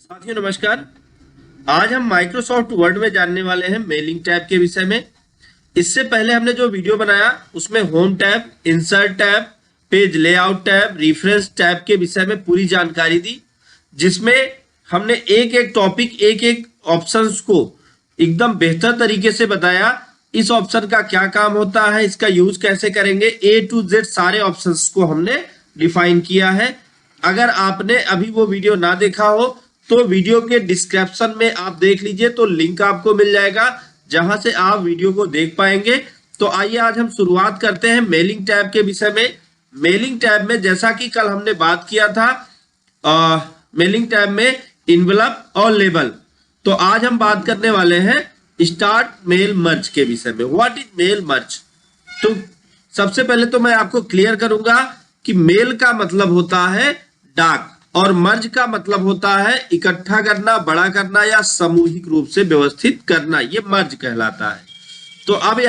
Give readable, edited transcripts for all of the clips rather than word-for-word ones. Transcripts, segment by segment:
साथियों नमस्कार। आज हम माइक्रोसॉफ्ट वर्ड में जानने वाले हैं मेलिंग टैब के विषय में। इससे पहले हमने जो वीडियो बनाया उसमें home tab, insert tab, page layout tab, reference tab के विषय में पूरी जानकारी दी, जिसमें हमने एक एक टॉपिक, एक एक ऑप्शंस को एकदम बेहतर तरीके से बताया। इस ऑप्शन का क्या काम होता है, इसका यूज कैसे करेंगे, A to Z सारे ऑप्शंस को हमने डिफाइन किया है। अगर आपने अभी वो वीडियो ना देखा हो तो वीडियो के डिस्क्रिप्शन में आप देख लीजिए, तो लिंक आपको मिल जाएगा जहां से आप वीडियो को देख पाएंगे। तो आइए आज हम शुरुआत करते हैं मेलिंग टैब के विषय में। मेलिंग टैब में जैसा कि कल हमने बात किया था, मेलिंग टैब में इनवलप और लेबल, तो आज हम बात करने वाले हैं स्टार्ट मेल मर्ज के विषय में। What is mail merge? तो सबसे पहले तो मैं आपको क्लियर करूंगा कि मेल का मतलब होता है डाक और मर्ज का मतलब होता है इकट्ठा करना, बड़ा करना या सामूहिक रूप से व्यवस्थित करना, ये मर्ज कहलाता है। तो अब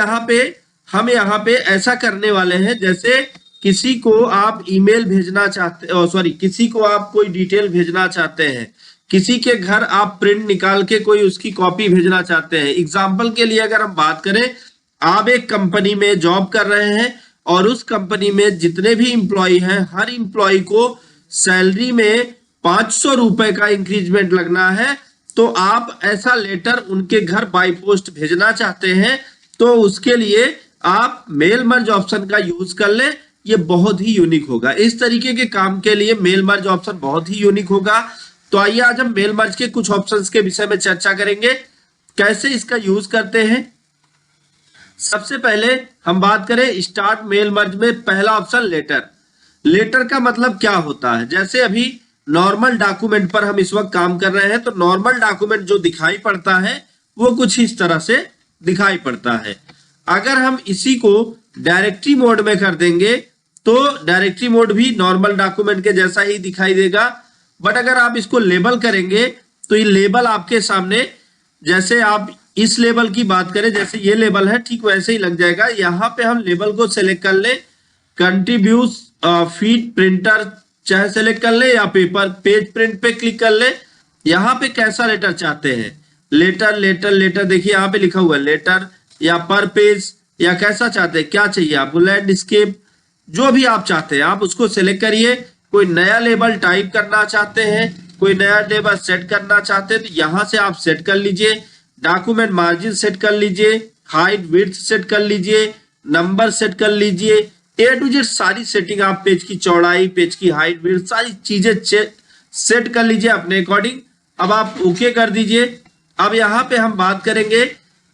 हम यहाँ पे ऐसा करने वाले हैं, जैसे किसी को आप ईमेल भेजना चाहते, किसी को आप कोई डिटेल भेजना चाहते हैं, किसी के घर आप प्रिंट निकाल के कोई उसकी कॉपी भेजना चाहते हैं। एग्जाम्पल के लिए अगर हम बात करें, आप एक कंपनी में जॉब कर रहे हैं और उस कंपनी में जितने भी इंप्लॉय हैं, हर इंप्लॉय को सैलरी में 500 रुपए का इंक्रीजमेंट लगना है, तो आप ऐसा लेटर उनके घर बाय पोस्ट भेजना चाहते हैं, तो उसके लिए आप मेल मर्ज ऑप्शन का यूज कर लें। ये बहुत ही यूनिक होगा। इस तरीके के काम के लिए मेल मर्ज ऑप्शन बहुत ही यूनिक होगा। तो आइए आज हम मेल मर्ज के कुछ ऑप्शंस के विषय में चर्चा करेंगे, कैसे इसका यूज करते हैं। सबसे पहले हम बात करें स्टार्ट मेल मर्ज में, पहला ऑप्शन लेटर। लेटर का मतलब क्या होता है? जैसे अभी नॉर्मल डॉक्यूमेंट पर हम इस वक्त काम कर रहे हैं, तो नॉर्मल डॉक्यूमेंट जो दिखाई पड़ता है वो कुछ इस तरह से दिखाई पड़ता है। अगर हम इसी को डायरेक्टरी मोड में कर देंगे तो डायरेक्टरी मोड भी नॉर्मल डॉक्यूमेंट के जैसा ही दिखाई देगा। बट अगर आप इसको लेबल करेंगे तो ये लेबल आपके सामने, जैसे आप इस लेबल की बात करें, जैसे ये लेबल है, ठीक वैसे ही लग जाएगा। यहाँ पे हम लेबल को सिलेक्ट कर ले, कंट्रीब्यूट फीड प्रिंटर चाहे सेलेक्ट कर ले या पेपर पेज प्रिंट पे क्लिक कर ले। यहाँ पे कैसा लेटर चाहते हैं, लेटर लेटर लेटर, देखिए यहाँ पे लिखा हुआ है लेटर या पर पेज, या कैसा चाहते हैं, क्या चाहिए आपको, लैंडस्केप, जो भी आप चाहते हैं आप उसको सिलेक्ट करिए। कोई नया लेबल टाइप करना चाहते हैं, कोई नया लेबल सेट करना चाहते हैं, तो यहाँ से आप सेट कर लीजिए। डॉक्यूमेंट मार्जिन सेट कर लीजिए, हाइट विड्थ सेट कर लीजिए, नंबर सेट कर लीजिए, A to Z सारी सेटिंग आप, पेज की चौड़ाई, पेज की हाइट विड्थ, सारी चीजें सेट कर लीजिए अपने अकॉर्डिंग। अब आप ओके कर दीजिए। अब यहाँ पे हम बात करेंगे,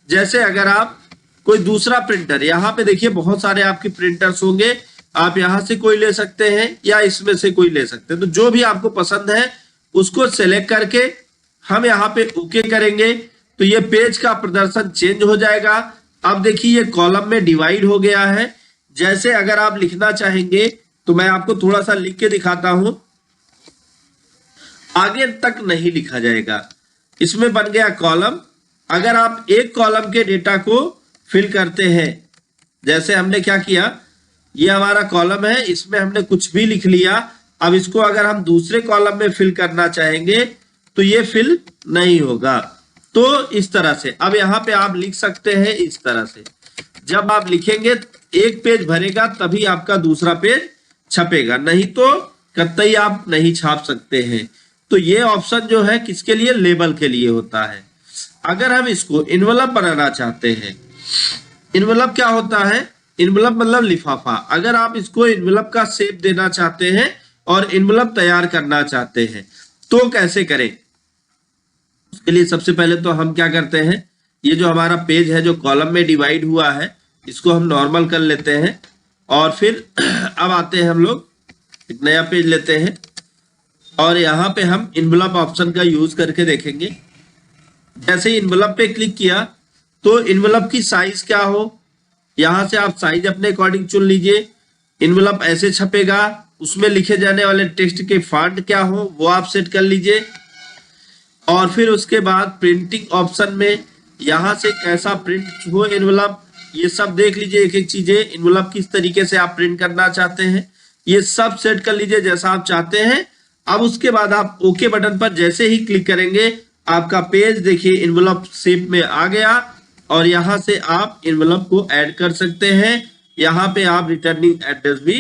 जैसे अगर आप कोई दूसरा प्रिंटर, यहाँ पे देखिए बहुत सारे आपके प्रिंटर्स होंगे, आप यहाँ से कोई ले सकते हैं या इसमें से कोई ले सकते हैं, तो जो भी आपको पसंद है उसको सेलेक्ट करके हम यहाँ पे ओके करेंगे, तो ये पेज का प्रदर्शन चेंज हो जाएगा। अब देखिए ये कॉलम में डिवाइड हो गया है। जैसे अगर आप लिखना चाहेंगे तो मैं आपको थोड़ा सा लिख के दिखाता हूं, आगे तक नहीं लिखा जाएगा। इसमें बन गया कॉलम। अगर आप एक कॉलम के डेटा को फिल करते हैं, जैसे हमने क्या किया, ये हमारा कॉलम है, इसमें हमने कुछ भी लिख लिया। अब इसको अगर हम दूसरे कॉलम में फिल करना चाहेंगे तो ये फिल नहीं होगा। तो इस तरह से अब यहाँ पे आप लिख सकते हैं इस तरह से। जब आप लिखेंगे एक पेज भरेगा तभी आपका दूसरा पेज छपेगा, नहीं तो कतई आप नहीं छाप सकते हैं। तो ये ऑप्शन जो है किसके लिए, लेबल के लिए होता है। अगर हम इसको इनवलप बनाना चाहते हैं, इनवलप क्या होता है, इनवलप मतलब लिफाफा। अगर आप इसको इनवलप का शेप देना चाहते हैं और इनवलप तैयार करना चाहते हैं तो कैसे करें, उसके लिए सबसे पहले तो हम क्या करते हैं, ये जो हमारा पेज है जो कॉलम में डिवाइड हुआ है, इसको हम नॉर्मल कर लेते हैं और फिर अब आते हैं, हम लोग एक नया पेज लेते हैं और यहाँ पे हम इनवलप ऑप्शन का यूज करके देखेंगे। जैसे ही इनवलप पे क्लिक किया तो इनवलप की साइज क्या हो, यहाँ से आप साइज अपने अकॉर्डिंग चुन लीजिए। इनवलप ऐसे छपेगा, उसमें लिखे जाने वाले टेक्स्ट के फॉन्ट क्या हो वो आप सेट कर लीजिए। और फिर उसके बाद प्रिंटिंग ऑप्शन में यहाँ से कैसा प्रिंट हो इनवलप, ये सब देख लीजिए, एक एक चीजें, इनवलप किस तरीके से आप प्रिंट करना चाहते हैं ये सब सेट कर लीजिए जैसा आप चाहते हैं। अब उसके बाद आप ओके बटन पर जैसे ही क्लिक करेंगे आपका पेज देखिए इन्वेलप शेप में आ गया और यहां से आप इन्वेलप को ऐड कर सकते हैं। यहाँ पे आप रिटर्निंग एड्रेस भी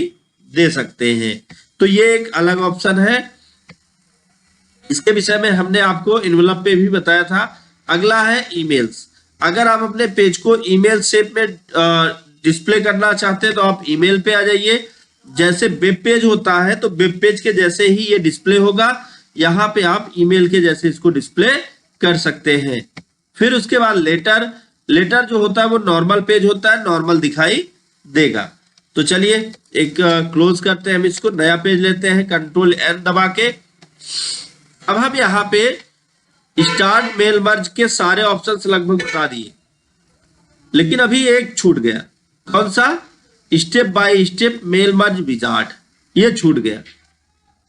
दे सकते हैं। तो ये एक अलग ऑप्शन है। इसके विषय में हमने आपको इन्वेलप पे भी बताया था। अगला है ईमेल्स। अगर आप अपने पेज को ईमेल शेप में डिस्प्ले करना चाहते हैं तो आप ईमेल पे आ जाइए। जैसे वेब पेज होता है तो वेब पेज के जैसे ही ये डिस्प्ले होगा, यहाँ पे आप ईमेल के जैसे इसको डिस्प्ले कर सकते हैं। फिर उसके बाद लेटर। लेटर जो होता है वो नॉर्मल पेज होता है, नॉर्मल दिखाई देगा। तो चलिए एक क्लोज करते हैं, हम इसको नया पेज लेते हैं कंट्रोल एन दबा के। अब हम यहाँ पे स्टार्ट मेल मर्ज के सारे ऑप्शंस लगभग बता दिए, लेकिन अभी एक छूट गया। कौन सा? Step by step mail merge wizard, ये छूट गया।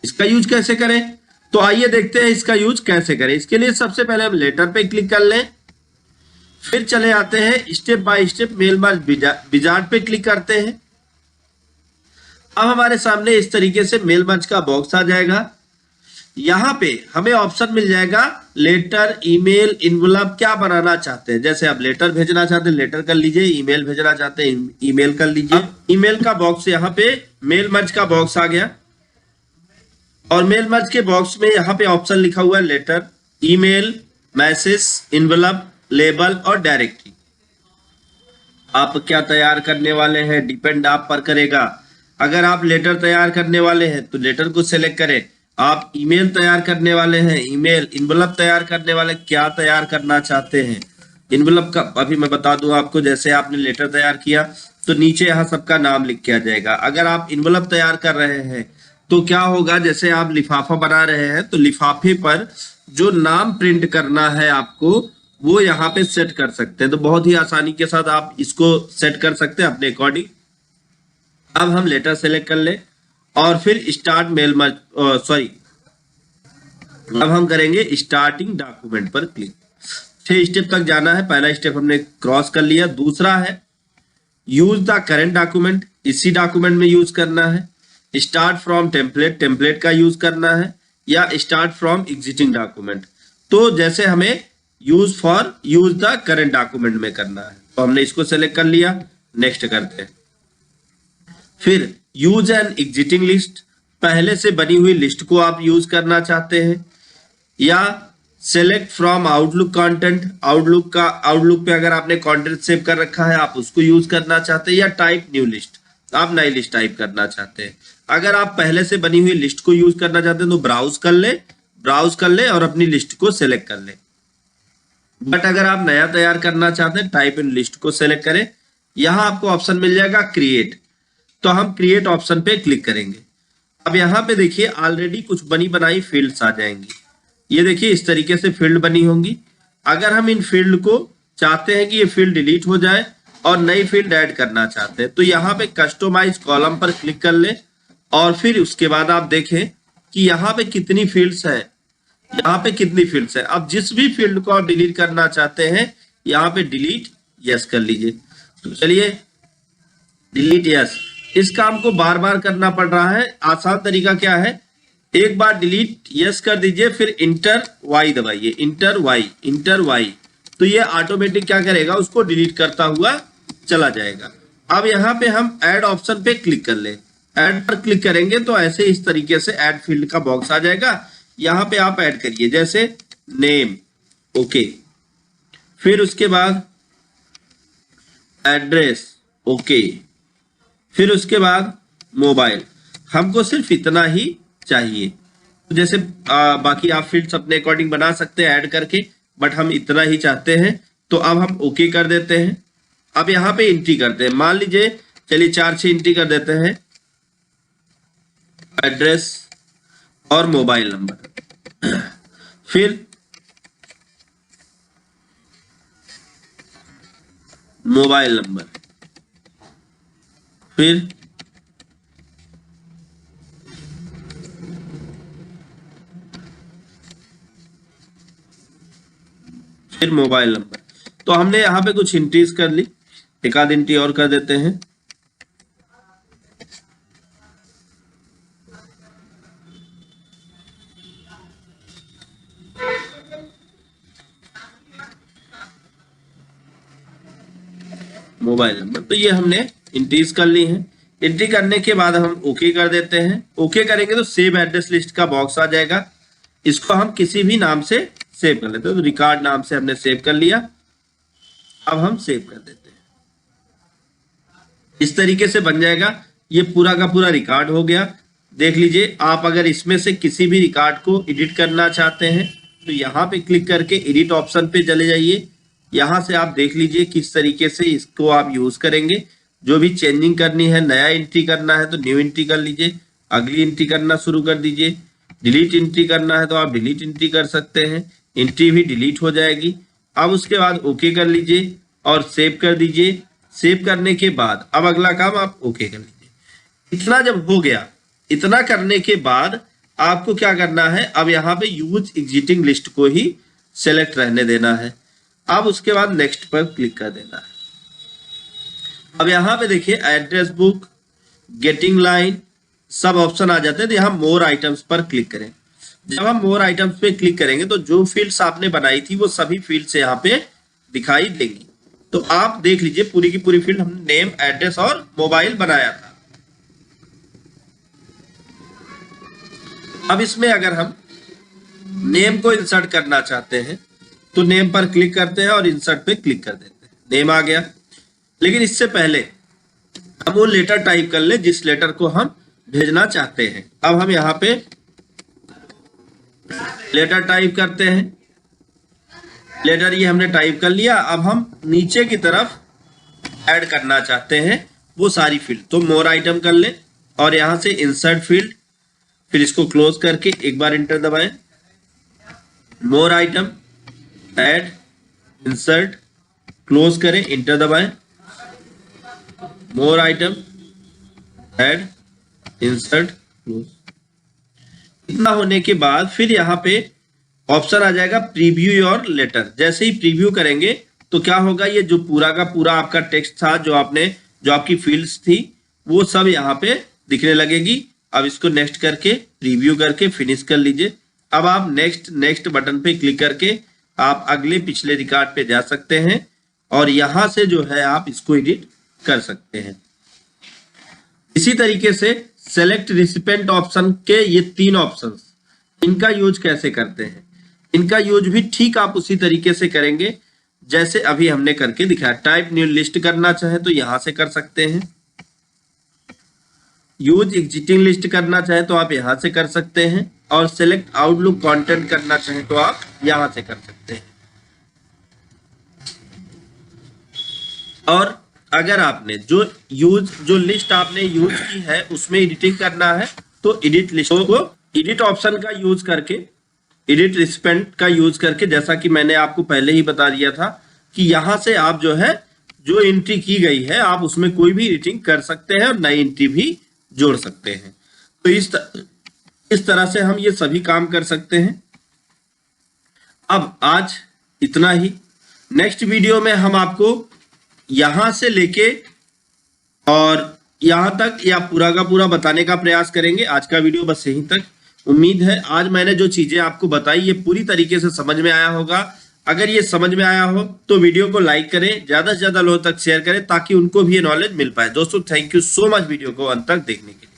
इसका यूज कैसे करें? तो आइए देखते हैं इसका यूज कैसे करें। इसके लिए सबसे पहले हम लेटर पे क्लिक कर लें, फिर चले आते हैं step by step mail merge wizard पे क्लिक करते हैं। अब हमारे सामने इस तरीके से मेल मर्ज का बॉक्स आ जाएगा। यहाँ पे हमें ऑप्शन मिल जाएगा लेटर, ईमेल, इन्वेलप, क्या बनाना चाहते हैं। जैसे आप लेटर भेजना चाहते हैं लेटर कर लीजिए, ईमेल भेजना चाहते हैं ईमेल कर लीजिए। ईमेल का बॉक्स यहाँ पे मेल मर्ज का बॉक्स आ गया और मेल मर्ज के बॉक्स में यहाँ पे ऑप्शन लिखा हुआ है letter, email, message, envelope, label और डायरेक्टरी। आप क्या तैयार करने वाले हैं डिपेंड आप पर करेगा। अगर आप लेटर तैयार करने वाले हैं तो लेटर को सिलेक्ट करें। आप ईमेल तैयार करने वाले हैं ईमेल, इन्वेलप तैयार करने वाले क्या तैयार करना चाहते हैं। इन्वेलप का अभी मैं बता दूं आपको, जैसे आपने लेटर तैयार किया तो नीचे यहाँ सबका नाम लिख के आ जाएगा। अगर आप इन्वेलप तैयार कर रहे हैं तो क्या होगा, जैसे आप लिफाफा बना रहे हैं तो लिफाफे पर जो नाम प्रिंट करना है आपको वो यहाँ पे सेट कर सकते हैं। तो बहुत ही आसानी के साथ आप इसको सेट कर सकते हैं अपने अकॉर्डिंग। अब हम लेटर सेलेक्ट कर ले और फिर स्टार्ट मेल मर्ज, सॉरी, अब हम करेंगे स्टार्टिंग डॉक्यूमेंट पर क्लिक। 6 स्टेप तक जाना है। पहला स्टेप हमने क्रॉस कर लिया। दूसरा है यूज द करेंट डॉक्यूमेंट, इसी डॉक्यूमेंट में यूज करना है। स्टार्ट फ्रॉम टेम्पलेट, टेम्पलेट का यूज करना है, या स्टार्ट फ्रॉम एग्जिस्टिंग डॉक्यूमेंट। तो जैसे हमें यूज द करेंट डॉक्यूमेंट में करना है तो हमने इसको सेलेक्ट कर लिया, नेक्स्ट करते हैं। फिर यूज एन एग्जिस्टिंग लिस्ट, पहले से बनी हुई लिस्ट को आप यूज करना चाहते हैं, या select from outlook content, outlook पे अगर आपने कंटेंट सेव कर रखा है आप उसको यूज करना चाहते हैं, या टाइप न्यू लिस्ट, आप नई लिस्ट टाइप करना चाहते हैं। अगर आप पहले से बनी हुई लिस्ट को यूज करना चाहते हैं तो ब्राउज कर ले और अपनी लिस्ट को सेलेक्ट कर ले। बट अगर आप नया तैयार करना चाहते हैं टाइप इन लिस्ट को सेलेक्ट करें। यहां आपको ऑप्शन मिल जाएगा क्रिएट, तो हम क्रिएट ऑप्शन पे क्लिक करेंगे। अब यहाँ पे देखिए ऑलरेडी कुछ बनी बनाई फील्ड्स आ जाएंगी। ये देखिए इस तरीके से फील्ड बनी होंगी। अगर हम इन फील्ड को चाहते हैं कि ये फील्ड डिलीट हो जाए और नई फील्ड ऐड करना चाहते हैं तो यहाँ पे कस्टमाइज कॉलम पर क्लिक कर ले और फिर उसके बाद आप देखें कि यहाँ पे कितनी फील्ड्स है, यहाँ पे कितनी फील्ड्स है। अब जिस भी फील्ड को आप डिलीट करना चाहते हैं यहाँ पे डिलीट यस कर लीजिए। तो चलिए डिलीट यस। इस काम को बार बार करना पड़ रहा है। आसान तरीका क्या है, एक बार डिलीट यस कर दीजिए, फिर इंटर वाई दबाइए, इंटर वाई, तो ये ऑटोमेटिक क्या करेगा, उसको डिलीट करता हुआ चला जाएगा। अब यहाँ पे हम ऐड ऑप्शन पे क्लिक कर ले। ऐड पर क्लिक करेंगे तो ऐसे इस तरीके से ऐड फील्ड का बॉक्स आ जाएगा। यहाँ पे आप ऐड करिए जैसे नेम, ओके, फिर उसके बाद एड्रेस, ओके, फिर उसके बाद मोबाइल। हमको सिर्फ इतना ही चाहिए। तो जैसे बाकी आप फील्ड्स अपने अकॉर्डिंग बना सकते हैं ऐड करके, बट हम इतना ही चाहते हैं तो अब हम ओके कर देते हैं। अब यहाँ पे एंट्री करते हैं, मान लीजिए चलिए 4-6 एंट्री कर देते हैं, एड्रेस और मोबाइल नंबर, फिर मोबाइल नंबर, फिर मोबाइल नंबर। तो हमने यहाँ पे कुछ एंट्रीज कर ली, एक आध एंट्री और कर देते हैं। Mobile number. तो ये हमने एंट्रीज कर ली है। एंट्री करने के बाद हम ओके कर देते हैं। ओके करेंगे तो सेव एड्रेस लिस्ट का बॉक्स आ जाएगा। इसको हम किसी भी नाम से सेव कर लेते हैं। तो रिकॉर्ड नाम से हमने सेव कर लिया। अब हम सेव कर देते हैं। इस तरीके से बन जाएगा। ये पूरा का पूरा रिकॉर्ड हो गया। देख लीजिए, आप अगर इसमें से किसी भी रिकॉर्ड को एडिट करना चाहते हैं तो यहाँ पे क्लिक करके एडिट ऑप्शन पे चले जाइए। यहाँ से आप देख लीजिए किस तरीके से इसको आप यूज करेंगे। जो भी चेंजिंग करनी है, नया एंट्री करना है तो न्यू एंट्री कर लीजिए, अगली एंट्री करना शुरू कर दीजिए। डिलीट एंट्री करना है तो आप डिलीट एंट्री कर सकते हैं, एंट्री भी डिलीट हो जाएगी। अब उसके बाद ओके कर लीजिए और सेव कर दीजिए। सेव करने के बाद अब अगला काम आप ओके कर लीजिए। इतना जब हो गया, इतना करने के बाद आपको क्या करना है, अब यहाँ पे यूज एग्जिटिंग लिस्ट को ही सेलेक्ट रहने देना है। अब उसके बाद नेक्स्ट पर क्लिक कर देना है। अब यहाँ पे देखिए एड्रेस बुक, गेटिंग लाइन सब ऑप्शन आ जाते हैं। तो यहाँ मोर आइटम्स पर क्लिक करें। जब हम मोर आइटम्स पे क्लिक करेंगे तो जो फील्ड्स आपने बनाई थी वो सभी फील्ड्स यहाँ पे दिखाई देंगी। तो आप देख लीजिए पूरी की पूरी फील्ड हमने नेम, एड्रेस और मोबाइल बनाया था। अब इसमें अगर हम नेम को इंसर्ट करना चाहते हैं तो नेम पर क्लिक करते हैं और इंसर्ट पे क्लिक कर देते हैं। नेम आ गया। लेकिन इससे पहले हम वो लेटर टाइप कर ले जिस लेटर को हम भेजना चाहते हैं। अब हम यहाँ पे लेटर टाइप करते हैं। लेटर ये हमने टाइप कर लिया। अब हम नीचे की तरफ ऐड करना चाहते हैं वो सारी फील्ड। तो मोर आइटम कर ले और यहाँ से इंसर्ट फील्ड, फिर इसको क्लोज करके एक बार इंटर दबाएं। मोर आइटम, ऐड, इंसर्ट, क्लोज करें, इंटर दबाएं। मोर आइटम, ऐड, इंसर्ट, क्लोज। इतना होने के बाद फिर यहाँ पे ऑप्शन आ जाएगा प्रीव्यू योर लेटर। जैसे ही प्रीव्यू करेंगे तो क्या होगा, ये जो पूरा का पूरा आपका टेक्स्ट था, जो आपकी फील्ड्स थी, वो सब यहाँ पे दिखने लगेगी। अब इसको नेक्स्ट करके प्रीव्यू करके फिनिश कर लीजिए। अब आप नेक्स्ट बटन पे क्लिक करके आप अगले पिछले रिकॉर्ड पे जा सकते हैं और यहां से जो है आप इसको एडिट कर सकते हैं। इसी तरीके से सेलेक्ट रिसिपेंट ऑप्शन के ये 3 ऑप्शंस, इनका यूज कैसे करते हैं, इनका यूज भी ठीक आप उसी तरीके से करेंगे जैसे अभी हमने करके दिखाया। टाइप न्यू लिस्ट करना चाहे तो यहां से कर सकते हैं। यूज एग्जिटिंग लिस्ट करना चाहे तो आप यहां से कर सकते हैं और सेलेक्ट आउटलुक कंटेंट करना चाहे तो आप यहां से कर सकते हैं। और अगर आपने जो लिस्ट आपने यूज की है उसमें एडिटिंग करना है तो एडिट लिस्टों को एडिट ऑप्शन का यूज करके, एडिट रिसिपेंट का यूज करके, जैसा कि मैंने आपको पहले ही बता दिया था कि यहां से आप जो है जो एंट्री की गई है आप उसमें कोई भी एडिटिंग कर सकते हैं और नई एंट्री भी जोड़ सकते हैं। तो इस तरह से हम ये सभी काम कर सकते हैं। अब आज इतना ही। नेक्स्ट वीडियो में हम आपको यहां से लेके और यहां तक या पूरा का पूरा बताने का प्रयास करेंगे। आज का वीडियो बस यहीं तक। उम्मीद है आज मैंने जो चीजें आपको बताई ये पूरी तरीके से समझ में आया होगा। अगर ये समझ में आया हो तो वीडियो को लाइक करें, ज्यादा से ज्यादा लोगों तक शेयर करें ताकि उनको भी ये नॉलेज मिल पाए। दोस्तों thank you so much video को अंत तक देखने के लिए।